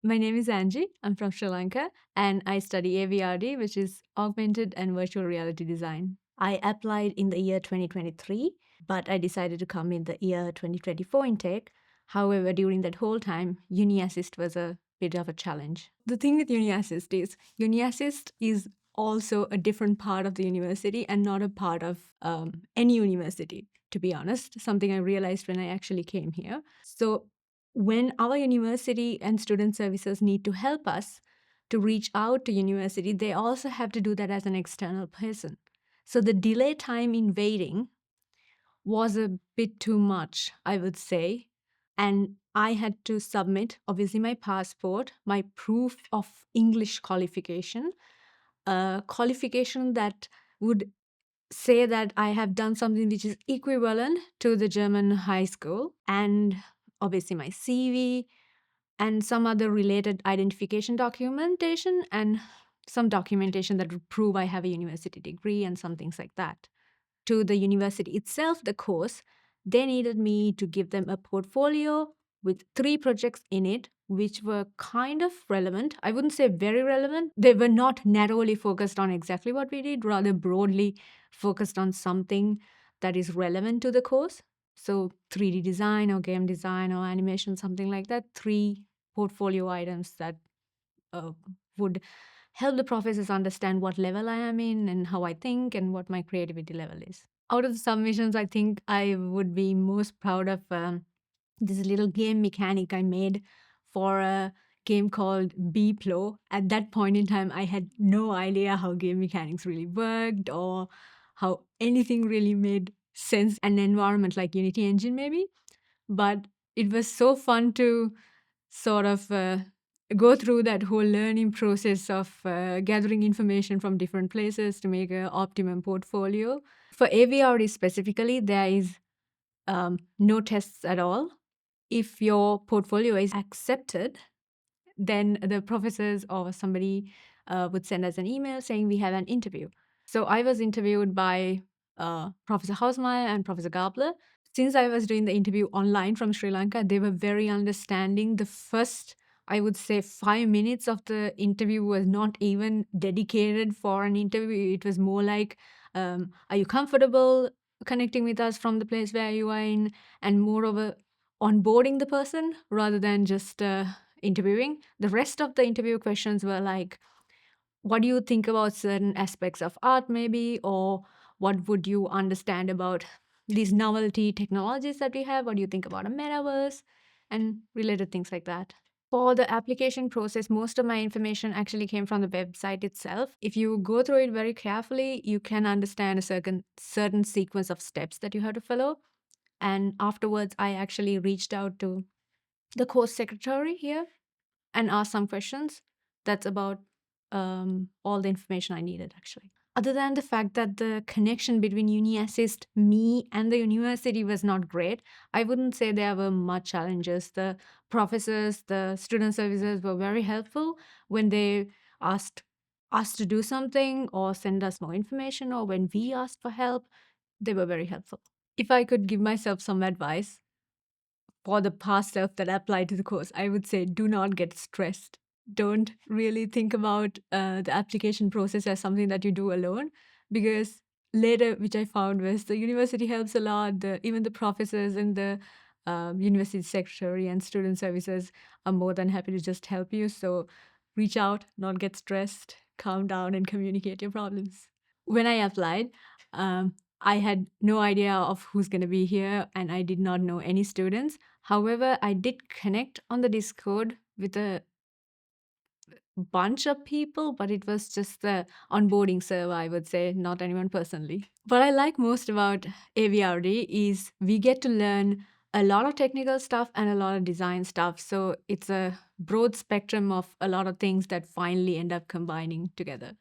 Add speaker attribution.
Speaker 1: My name is Angie. I'm from Sri Lanka and I study AVRD, which is Augmented and Virtual Reality Design. I applied in the year 2023, but I decided to come in the year 2024 intake. However, during that whole time, UniAssist was a bit of a challenge. The thing with UniAssist is also a different part of the university and not a part of any university, to be honest, something I realized when I actually came here. So when our university and student services need to help us to reach out to university, they also have to do that as an external person. So the delay time in waiting was a bit too much, I would say. And I had to submit, obviously, my passport, my proof of English qualification, a qualification that would say that I have done something which is equivalent to the German high school, and obviously my CV and some other related identification documentation and some documentation that would prove I have a university degree and some things like that. To the university itself, the course, they needed me to give them a portfolio with 3 projects in it, which were kind of relevant. I wouldn't say very relevant. They were not narrowly focused on exactly what we did, rather broadly focused on something that is relevant to the course. So 3D design or game design or animation, something like that. 3 portfolio items that uh, would help the professors understand what level I am in and how I think and what my creativity level is. Out of the submissions, I think I would be most proud of this little game mechanic I made for a game called Bplo. At that point in time, I had no idea how game mechanics really worked or how anything really made sense in an environment like Unity Engine, maybe. But it was so fun to sort of go through that whole learning process of gathering information from different places to make an optimum portfolio. For AVRD specifically, there is no tests at all. If your portfolio is accepted, then the professors or somebody would send us an email saying we have an interview. So I was interviewed by Professor Hausmeier and Professor Gabler. Since I was doing the interview online from Sri Lanka, they were very understanding. The first, I would say, 5 minutes of the interview was not even dedicated for an interview. It was more like, are you comfortable connecting with us from the place where you are in? And more of a onboarding the person rather than just interviewing. The rest of the interview questions were like, what do you think about certain aspects of art, maybe? Or what would you understand about these novelty technologies that we have? What do you think about a metaverse? And related things like that. For the application process, most of my information actually came from the website itself. If you go through it very carefully, you can understand a certain sequence of steps that you have to follow. And afterwards, I actually reached out to the course secretary here and asked some questions. That's about all the information I needed, actually. Other than the fact that the connection between UniAssist, me, and the university was not great, I wouldn't say there were much challenges. The professors, the student services were very helpful when they asked us to do something or send us more information, or when we asked for help, they were very helpful. If I could give myself some advice, for the past self that applied to the course, I would say do not get stressed. Don't really think about the application process as something that you do alone, because later, which I found was the university helps a lot. Even the professors and the university secretary and student services are more than happy to just help you. So reach out, not get stressed, calm down, and communicate your problems. When I applied, I had no idea of who's going to be here, and I did not know any students. However, I did connect on the Discord with a bunch of people, but it was just the onboarding server, I would say, not anyone personally. What I like most about AVRD is we get to learn a lot of technical stuff and a lot of design stuff. So it's a broad spectrum of a lot of things that finally end up combining together.